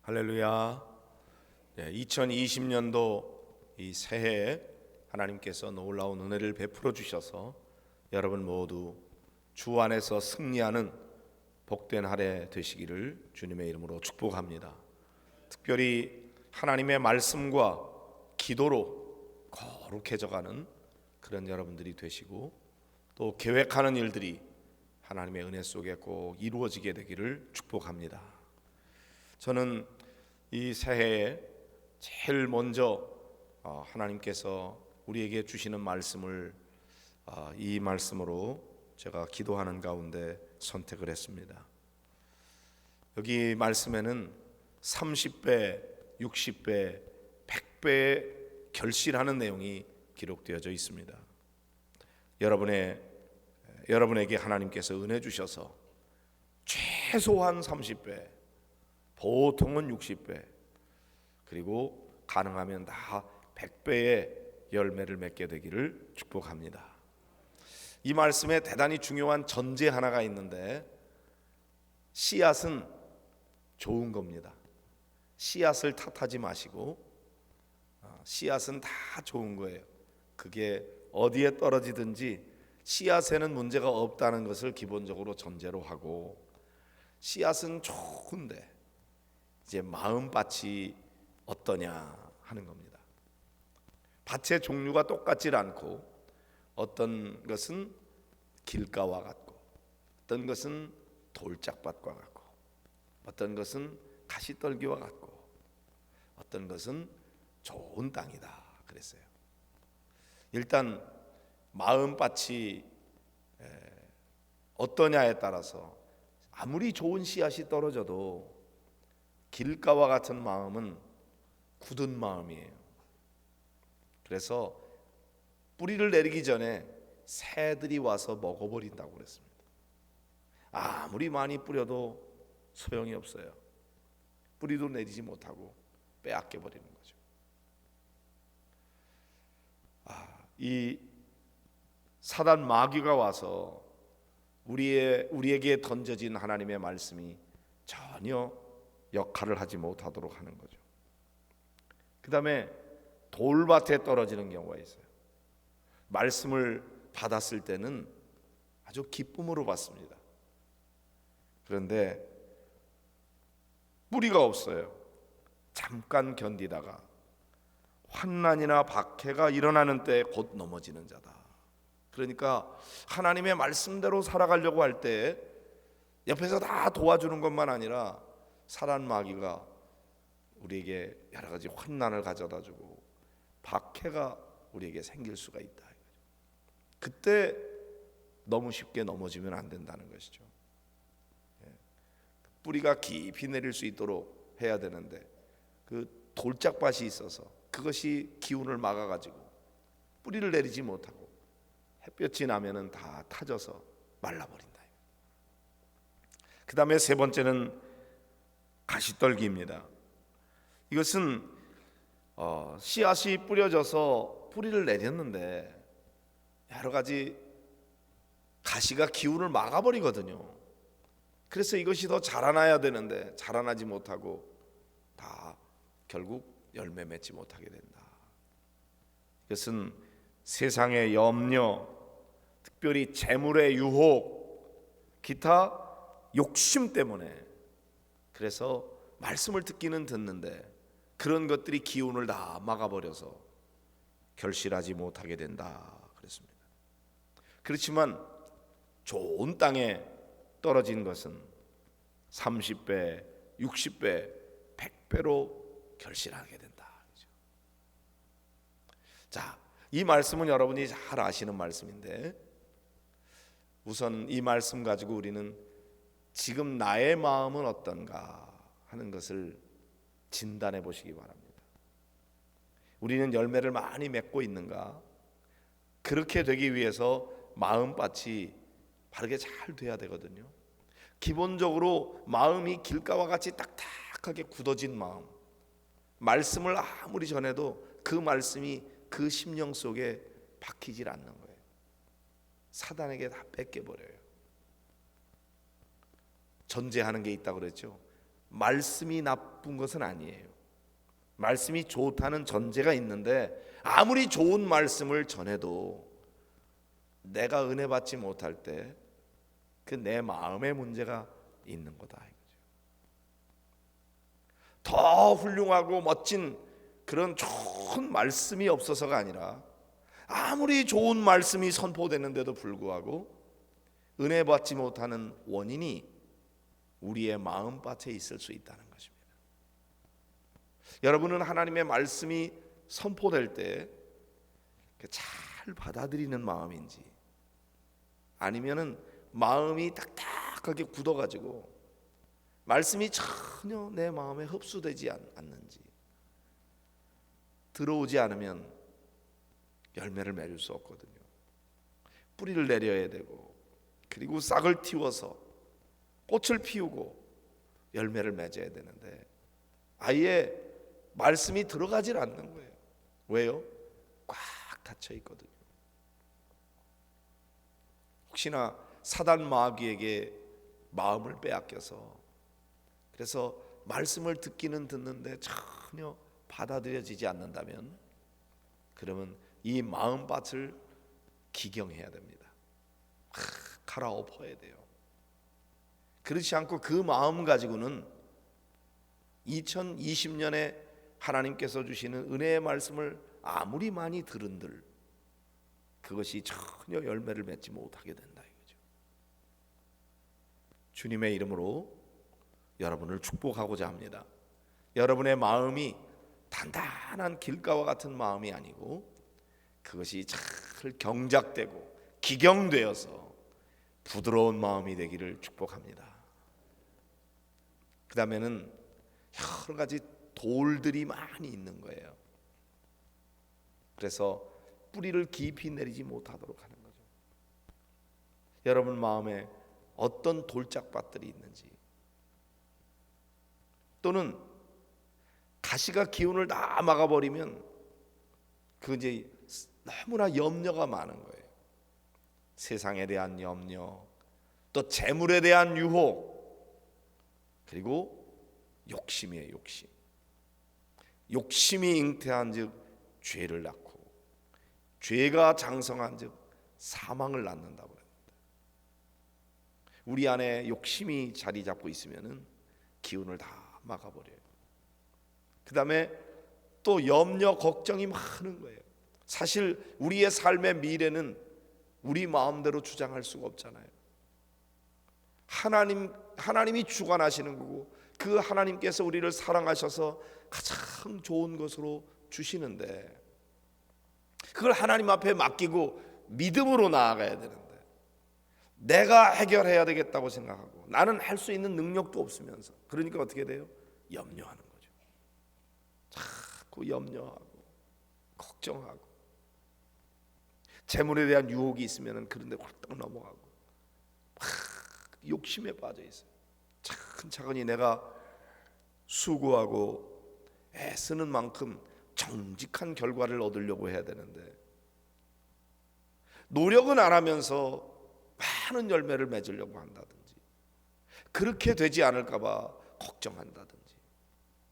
할렐루야. 2020년도 이 새해에 하나님께서 놀라운 은혜를 베풀어 주셔서 여러분 모두 주 안에서 승리하는 복된 한 해 되시기를 주님의 이름으로 축복합니다. 특별히 하나님의 말씀과 기도로 거룩해져가는 그런 여러분들이 되시고, 또 계획하는 일들이 하나님의 은혜 속에 꼭 이루어지게 되기를 축복합니다. 저는 이 새해에 제일 먼저 하나님께서 우리에게 주시는 말씀을 이 말씀으로 제가 기도하는 가운데 선택을 했습니다. 여기 말씀에는 30배, 60배, 100배의 결실하는 내용이 기록되어져 있습니다. 여러분에게 하나님께서 은혜 주셔서 최소한 30배, 보통은 60배, 그리고 가능하면 다 100배의 열매를 맺게 되기를 축복합니다. 이 말씀에 대단히 중요한 전제 하나가 있는데, 씨앗은 좋은 겁니다. 씨앗을 탓하지 마시고 씨앗은 다 좋은 거예요. 그게 어디에 떨어지든지 씨앗에는 문제가 없다는 것을 기본적으로 전제로 하고, 씨앗은 좋은데 이제 마음밭이 어떠냐 하는 겁니다. 밭의 종류가 똑같질 않고, 어떤 것은 길가와 같고, 어떤 것은 돌짝밭과 같고, 어떤 것은 가시떨기와 같고, 어떤 것은 좋은 땅이다 그랬어요. 일단 마음밭이 어떠냐에 따라서 아무리 좋은 씨앗이 떨어져도 길가와 같은 마음은 굳은 마음이에요. 그래서 뿌리를 내리기 전에 새들이 와서 먹어버린다고 그랬습니다. 아무리 많이 뿌려도 소용이 없어요. 뿌리도 내리지 못하고 빼앗겨 버리는 거죠. 이 사단 마귀가 와서 우리에게 던져진 하나님의 말씀이 전혀 역할을 하지 못하도록 하는 거죠. 그 다음에 돌밭에 떨어지는 경우가 있어요. 말씀을 받았을 때는 아주 기쁨으로 받습니다. 그런데 뿌리가 없어요. 잠깐 견디다가 환난이나 박해가 일어나는 때 곧 넘어지는 자다. 그러니까 하나님의 말씀대로 살아가려고 할 때 옆에서 다 도와주는 것만 아니라 사단 마귀가 우리에게 여러 가지 환난을 가져다주고 박해가 우리에게 생길 수가 있다. 그때 너무 쉽게 넘어지면 안 된다는 것이죠. 뿌리가 깊이 내릴 수 있도록 해야 되는데, 그 돌짝밭이 있어서 그것이 기운을 막아가지고 뿌리를 내리지 못하고 햇볕이 나면은 다 타져서 말라버린다. 그 다음에 세 번째는 가시떨기입니다. 이것은 씨앗이 뿌려져서 뿌리를 내렸는데 여러 가지 가시가 기운을 막아버리거든요. 그래서 이것이 더 자라나야 되는데 자라나지 못하고 다 결국 열매 맺지 못하게 된다. 이것은 세상의 염려, 특별히 재물의 유혹, 기타 욕심 때문에, 그래서 말씀을 듣기는 듣는데 그런 것들이 기운을 다 막아버려서 결실하지 못하게 된다 그랬습니다. 그렇지만 좋은 땅에 떨어진 것은 30배, 60배, 100배로 결실하게 된다. 자, 이 말씀은 여러분이 잘 아시는 말씀인데, 우선 이 말씀 가지고 우리는 지금 나의 마음은 어떤가 하는 것을 진단해 보시기 바랍니다. 우리는 열매를 많이 맺고 있는가? 그렇게 되기 위해서 마음밭이 바르게 잘 돼야 되거든요. 기본적으로 마음이 길가와 같이 딱딱하게 굳어진 마음, 말씀을 아무리 전해도 그 말씀이 그 심령 속에 박히질 않는 거예요. 사단에게 다 뺏겨버려요. 전제하는 게 있다고 그랬죠. 말씀이 나쁜 것은 아니에요. 말씀이 좋다는 전제가 있는데 아무리 좋은 말씀을 전해도 내가 은혜 받지 못할 때 그 내 마음의 문제가 있는 거다 이거죠. 더 훌륭하고 멋진 그런 좋은 말씀이 없어서가 아니라 아무리 좋은 말씀이 선포되는데도 불구하고 은혜 받지 못하는 원인이 우리의 마음밭에 있을 수 있다는 것입니다. 여러분은 하나님의 말씀이 선포될 때 잘 받아들이는 마음인지 아니면은 마음이 딱딱하게 굳어가지고 말씀이 전혀 내 마음에 흡수되지 않는지, 들어오지 않으면 열매를 맺을 수 없거든요. 뿌리를 내려야 되고 그리고 싹을 틔워서 꽃을 피우고 열매를 맺어야 되는데 아예 말씀이 들어가질 않는 거예요. 왜요? 꽉 닫혀 있거든요. 혹시나 사단 마귀에게 마음을 빼앗겨서 그래서 말씀을 듣기는 듣는데 전혀 받아들여지지 않는다면 그러면 이 마음밭을 기경해야 됩니다. 갈아엎어야 돼요. 그렇지 않고 그 마음 가지고는 2020년에 하나님께서 주시는 은혜의 말씀을 아무리 많이 들은들 그것이 전혀 열매를 맺지 못하게 된다 이거죠. 주님의 이름으로 여러분을 축복하고자 합니다. 여러분의 마음이 단단한 길가와 같은 마음이 아니고 그것이 잘 경작되고 기경되어서 부드러운 마음이 되기를 축복합니다. 그 다음에는 여러 가지 돌들이 많이 있는 거예요. 그래서 뿌리를 깊이 내리지 못하도록 하는 거죠. 여러분 마음에 어떤 돌짝밭들이 있는지, 또는 가시가 기운을 다 막아버리면 그 이제 너무나 염려가 많은 거예요. 세상에 대한 염려, 또 재물에 대한 유혹, 그리고 욕심이에요. 욕심이 잉태한즉 죄를 낳고 죄가 장성한즉 사망을 낳는다고 합니다. 우리 안에 욕심이 자리 잡고 있으면은 기운을 다 막아버려요. 그 다음에 또 염려 걱정이 많은 거예요. 사실 우리의 삶의 미래는 우리 마음대로 주장할 수가 없잖아요. 하나님이 주관하시는 거고 그 하나님께서 우리를 사랑하셔서 가장 좋은 것으로 주시는데 그걸 하나님 앞에 맡기고 믿음으로 나아가야 되는데 내가 해결해야 되겠다고 생각하고 나는 할 수 있는 능력도 없으면서 그러니까 어떻게 돼요? 염려하는 거죠. 자꾸 염려하고 걱정하고 재물에 대한 유혹이 있으면 그런데 홀딱 넘어가고 막 욕심에 빠져 있어요. 차근차근히 내가 수고하고 애쓰는 만큼 정직한 결과를 얻으려고 해야 되는데 노력은 안 하면서 많은 열매를 맺으려고 한다든지 그렇게 되지 않을까 봐 걱정한다든지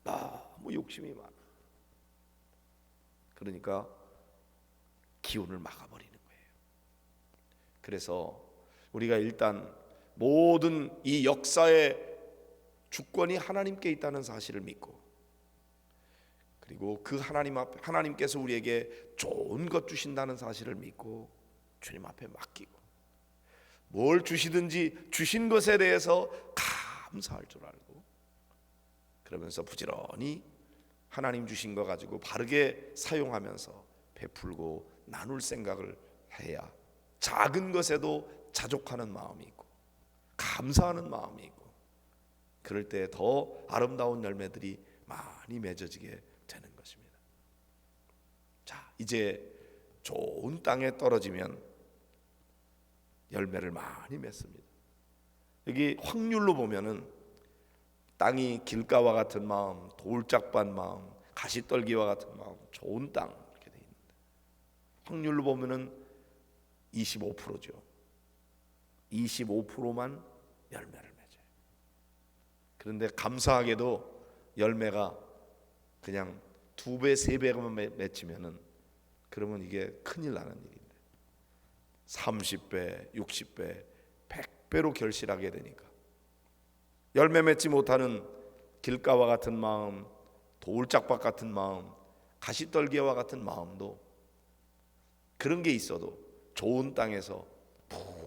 너무 욕심이 많아. 그러니까 기운을 막아버리는 거예요. 그래서 우리가 일단 모든 이 역사의 주권이 하나님께 있다는 사실을 믿고 그리고 그 하나님 앞에 하나님께서 우리에게 좋은 것 주신다는 사실을 믿고 주님 앞에 맡기고 뭘 주시든지 주신 것에 대해서 감사할 줄 알고 그러면서 부지런히 하나님 주신 거 가지고 바르게 사용하면서 베풀고 나눌 생각을 해야 작은 것에도 자족하는 마음이 있고 감사하는 마음이 있고 그럴 때 더 아름다운 열매들이 많이 맺어지게 되는 것입니다. 자, 이제 좋은 땅에 떨어지면 열매를 많이 맺습니다. 여기 확률로 보면은 땅이 길가와 같은 마음, 돌짝밭 마음, 가시떨기와 같은 마음, 좋은 땅 이렇게 돼 있는데 확률로 보면은 25%죠. 25%만 열매를 맺어요. 그런데 감사하게도 열매가 그냥 2배, 3배만 맺히면은 그러면 이게 큰일 나는 일인데 30배, 60배, 100배로 결실하게 되니까 열매 맺지 못하는 길가와 같은 마음, 돌짝밭 같은 마음, 가시떨기와 같은 마음도 그런 게 있어도 좋은 땅에서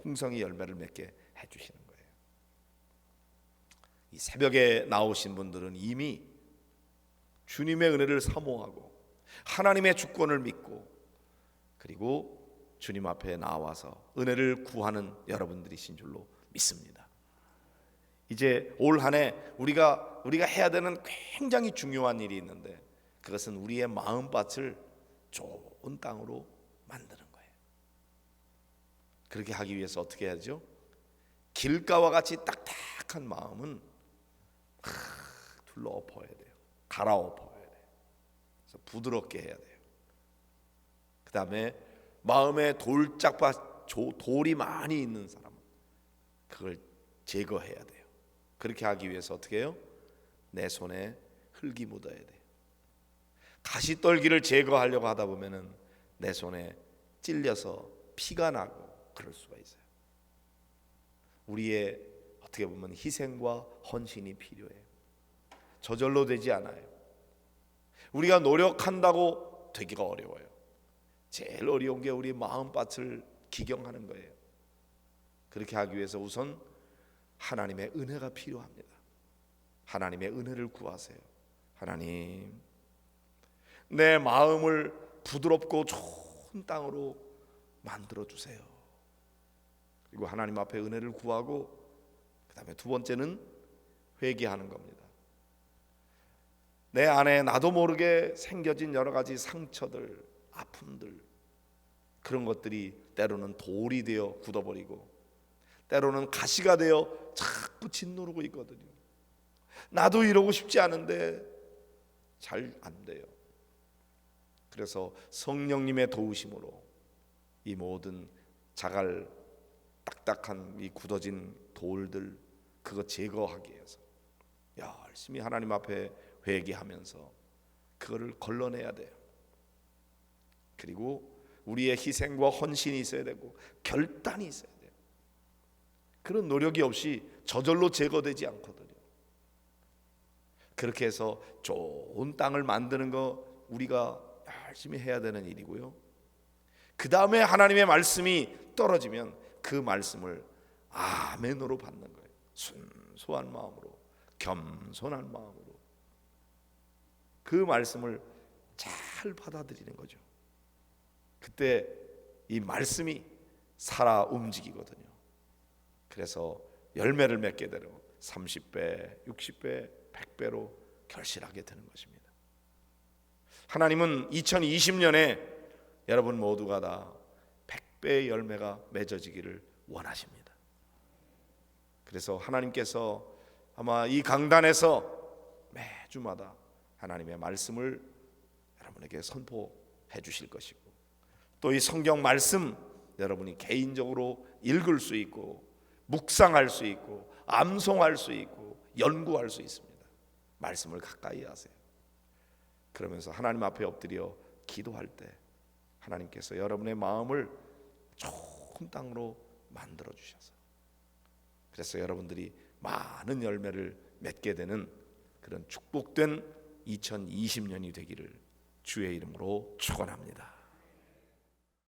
풍성히 열매를 맺게 해주시는 거예요. 이 새벽에 나오신 분들은 이미 주님의 은혜를 사모하고 하나님의 주권을 믿고 그리고 주님 앞에 나와서 은혜를 구하는 여러분들이신 줄로 믿습니다. 이제 올 한 해 우리가 해야 되는 굉장히 중요한 일이 있는데 그것은 우리의 마음밭을 좋은 땅으로 만드는 거예요. 그렇게 하기 위해서 어떻게 해야죠? 길가와 같이 딱딱한 마음은 둘러 엎어야 돼요. 갈아엎어야 돼요. 그래서 부드럽게 해야 돼요. 그 다음에 마음에 돌짝밭, 돌이 많이 있는 사람은 그걸 제거해야 돼요. 그렇게 하기 위해서 어떻게 해요? 내 손에 흙이 묻어야 돼요. 가시떨기를 제거하려고 하다 보면은 내 손에 찔려서 피가 나고 그럴 수가 있어요. 우리의 어떻게 보면 희생과 헌신이 필요해요. 저절로 되지 않아요. 우리가 노력한다고 되기가 어려워요. 제일 어려운 게 우리 마음밭을 기경하는 거예요. 그렇게 하기 위해서 우선 하나님의 은혜가 필요합니다. 하나님의 은혜를 구하세요. 하나님, 내 마음을 부드럽고 좋은 땅으로 만들어 주세요. 그리고 하나님 앞에 은혜를 구하고 그 다음에 두 번째는 회개하는 겁니다. 내 안에 나도 모르게 생겨진 여러 가지 상처들, 아픔들, 그런 것들이 때로는 돌이 되어 굳어버리고 때로는 가시가 되어 자꾸 짓누르고 있거든요. 나도 이러고 싶지 않은데 잘 안 돼요. 그래서 성령님의 도우심으로 이 모든 자갈, 딱딱한 이 굳어진 돌들 그거 제거하기 위해서 열심히 하나님 앞에 회개하면서 그거를 걸러내야 돼요. 그리고 우리의 희생과 헌신이 있어야 되고 결단이 있어야 돼요. 그런 노력이 없이 저절로 제거되지 않거든요. 그렇게 해서 좋은 땅을 만드는 거 우리가 열심히 해야 되는 일이고요. 그 다음에 하나님의 말씀이 떨어지면 그 말씀을 아멘으로 받는 거예요. 순수한 마음으로, 겸손한 마음으로 그 말씀을 잘 받아들이는 거죠. 그때 이 말씀이 살아 움직이거든요. 그래서 열매를 맺게 되고 30배, 60배, 100배로 결실하게 되는 것입니다. 하나님은 2020년에 여러분 모두가 다 100배의 열매가 맺어지기를 원하십니다. 그래서 하나님께서 아마 이 강단에서 매주마다 하나님의 말씀을 여러분에게 선포해 주실 것이고 또 이 성경 말씀 여러분이 개인적으로 읽을 수 있고 묵상할 수 있고 암송할 수 있고 연구할 수 있습니다. 말씀을 가까이 하세요. 그러면서 하나님 앞에 엎드려 기도할 때 하나님께서 여러분의 마음을 좋은 땅으로 만들어 주셔서 그래서 여러분들이 많은 열매를 맺게 되는 그런 축복된 2020년이 되기를 주의 이름으로 축원합니다.